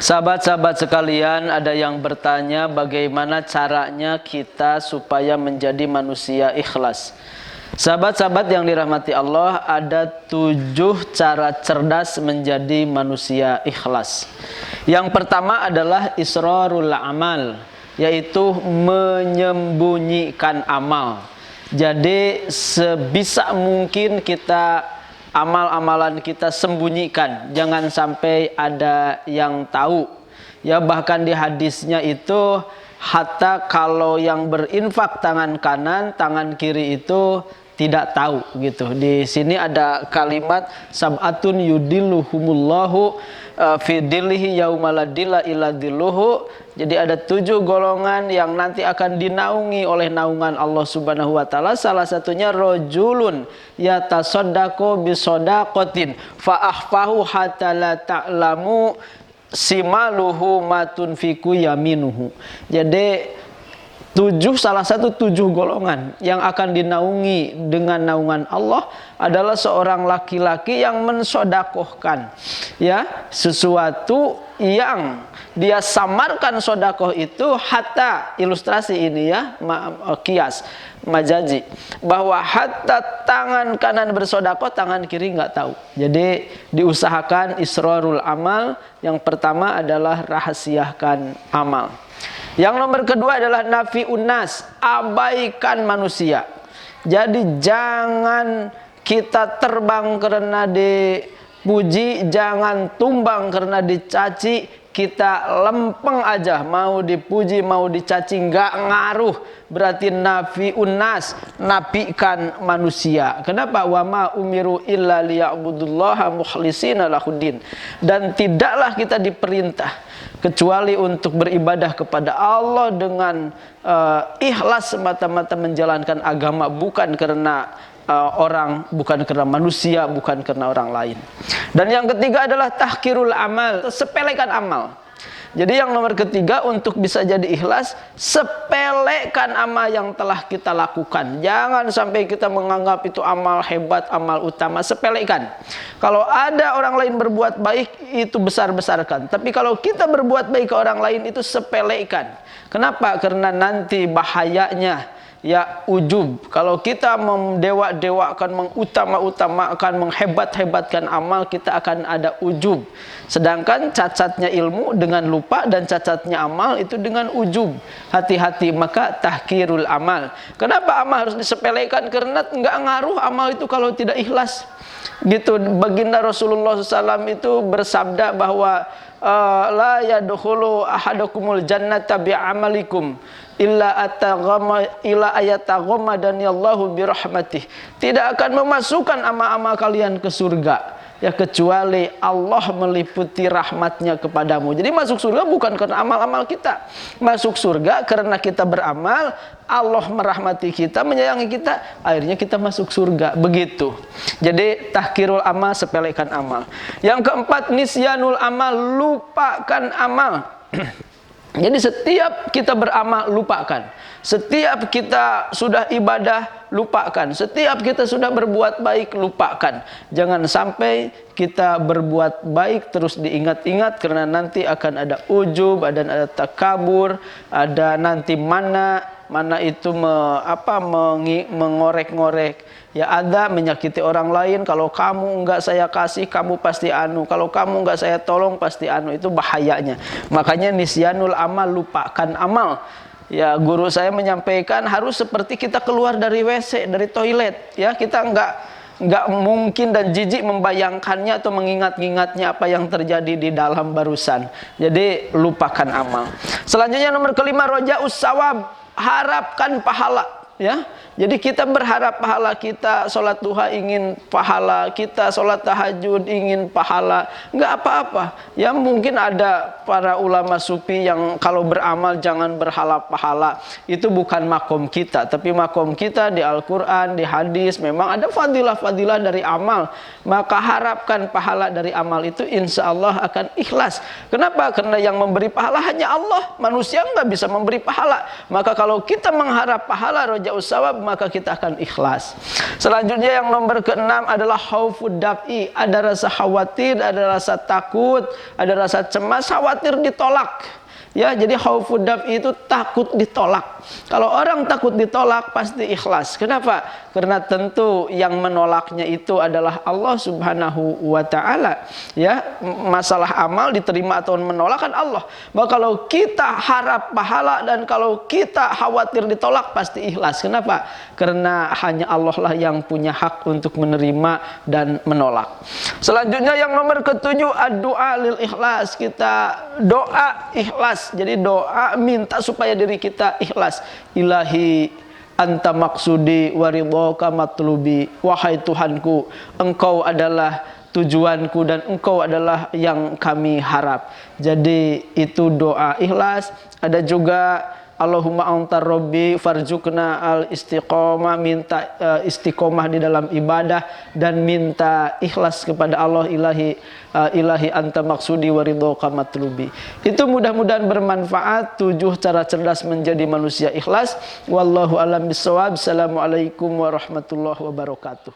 Sahabat-sahabat sekalian, ada yang bertanya bagaimana caranya kita supaya menjadi manusia ikhlas. Sahabat-sahabat yang dirahmati Allah, ada 7 cara cerdas menjadi manusia ikhlas. Yang pertama adalah israrul amal, yaitu menyembunyikan amal. Jadi sebisa mungkin kita amal-amalan kita sembunyikan, jangan sampai ada yang tahu. Ya, bahkan di hadisnya itu, hatta kalau yang berinfak tangan kanan, tangan kiri itu tidak tahu gitu. Di sini ada kalimat sab'atun yudilluhumullahu fi dillihi yaumaladilla illa dilluhu. Jadi ada 7 golongan yang nanti akan dinaungi oleh naungan Allah Subhanahu wa taala. Salah satunya rajulun yatasaddaqu bisodaqatin fa akhfahu hatta la ta'lamu simaluhu ma tunfiqu yaminuhu. Jadi salah satu 7 golongan yang akan dinaungi dengan naungan Allah adalah seorang laki-laki yang mensodakohkan ya sesuatu yang dia samarkan sodakoh itu, hatta ilustrasi ini ya, kias majazi, bahwa hatta tangan kanan bersodakoh, tangan kiri nggak tahu. Jadi diusahakan israrul amal. Yang pertama adalah rahasiakan amal. Yang nomor kedua adalah nafi'un nas, abaikan manusia. Jadi jangan kita terbang karena dipuji, jangan tumbang karena dicaci. Kita lempeng aja, mau dipuji mau dicaci nggak ngaruh. Berarti nafi'un nas, nabikan manusia. Kenapa? Wa ma umiru illa liya'budullaha mukhlishina lahuddin. Dan tidaklah kita diperintah kecuali untuk beribadah kepada Allah dengan ikhlas, semata-mata menjalankan agama, bukan karena orang, bukan karena manusia, bukan karena orang lain. Dan yang ketiga adalah tahqirul amal, sepelekan amal. Jadi yang nomor ketiga, untuk bisa jadi ikhlas, sepelekan amal yang telah kita lakukan. Jangan sampai kita menganggap itu amal hebat, amal utama. Sepelekan. Kalau ada orang lain berbuat baik, itu besar-besarkan. Tapi kalau kita berbuat baik ke orang lain, itu sepelekan. Kenapa? Karena nanti bahayanya ya ujub. Kalau kita mendewa-dewakan, mengutama-utamakan, menghebat-hebatkan amal, kita akan ada ujub. Sedangkan cacatnya ilmu dengan lupa, dan cacatnya amal itu dengan ujub. Hati-hati, maka tahqirul amal. Kenapa amal harus disepelekan? Karena nggak ngaruh amal itu kalau tidak ikhlas. Gitu, baginda Rasulullah SAW itu bersabda bahwa la yadkhulu ahadakumul jannata bi'amalikum illa ayataghammadaniallahu birahmatih. Tidak akan memasukkan amal-amal kalian ke surga ya kecuali Allah meliputi rahmatnya kepadamu. Jadi masuk surga bukan karena amal-amal kita. Masuk surga karena kita beramal, Allah merahmati kita, menyayangi kita, akhirnya kita masuk surga. Begitu. Jadi tahqirul amal, sepelekan amal. Yang keempat, nisyanul amal, lupakan amal. Jadi setiap kita beramal, lupakan. Setiap kita sudah ibadah, lupakan. Setiap kita sudah berbuat baik, lupakan. Jangan sampai kita berbuat baik terus diingat-ingat, karena nanti akan ada ujub, ada takabur, ada nanti mana itu mengorek-ngorek. Ya, ada menyakiti orang lain. Kalau kamu enggak saya kasih, kamu pasti anu. Kalau kamu enggak saya tolong, pasti anu. Itu bahayanya. Makanya nisyanul amal, lupakan amal. Ya, guru saya menyampaikan harus seperti kita keluar dari WC, dari toilet. Ya, kita enggak mungkin dan jijik membayangkannya atau mengingat-ingatnya apa yang terjadi di dalam barusan. Jadi lupakan amal. Selanjutnya nomor kelima, roja'us sawab, harapkan pahala. Ya, jadi kita berharap pahala, kita sholat duha ingin pahala, kita sholat tahajud ingin pahala, nggak apa-apa. Ya, mungkin ada para ulama sufi yang kalau beramal jangan berharap pahala, itu bukan makom kita. Tapi makom kita di Al-Quran, di hadis, memang ada fadilah-fadilah dari amal. Maka harapkan pahala dari amal itu, insya Allah akan ikhlas. Kenapa? Karena yang memberi pahala hanya Allah, manusia nggak bisa memberi pahala. Maka kalau kita mengharap pahala, roja'us sawab, maka kita akan ikhlas. Selanjutnya yang nomor keenam adalah khaufud daf'i. Ada rasa khawatir, ada rasa takut, ada rasa cemas, khawatir ditolak. Ya, jadi khaufud daf'i itu takut ditolak. Kalau orang takut ditolak pasti ikhlas. Kenapa? Karena tentu yang menolaknya itu adalah Allah Subhanahu wa taala. Ya, masalah amal diterima atau menolak kan Allah. Maka kalau kita harap pahala dan kalau kita khawatir ditolak pasti ikhlas. Kenapa? Karena hanya Allah lah yang punya hak untuk menerima dan menolak. Selanjutnya yang nomor ketujuh, ad-du'a lil ikhlas. Kita doa ikhlas. Jadi doa minta supaya diri kita ikhlas. Ilahi anta maksudi waridhoka matlubi. Wahai Tuhanku, engkau adalah tujuanku dan engkau adalah yang kami harap. Jadi itu doa ikhlas. Ada juga Allahumma antar rabbi farzuqna al istiqomah, minta istiqomah di dalam ibadah dan minta ikhlas kepada Allah. Ilahi anta maksudi waridhoka matlubi. Itu mudah-mudahan bermanfaat, 7 cara cerdas menjadi manusia ikhlas. Wallahu a'lam bishawab. Assalamualaikum warahmatullahi wabarakatuh.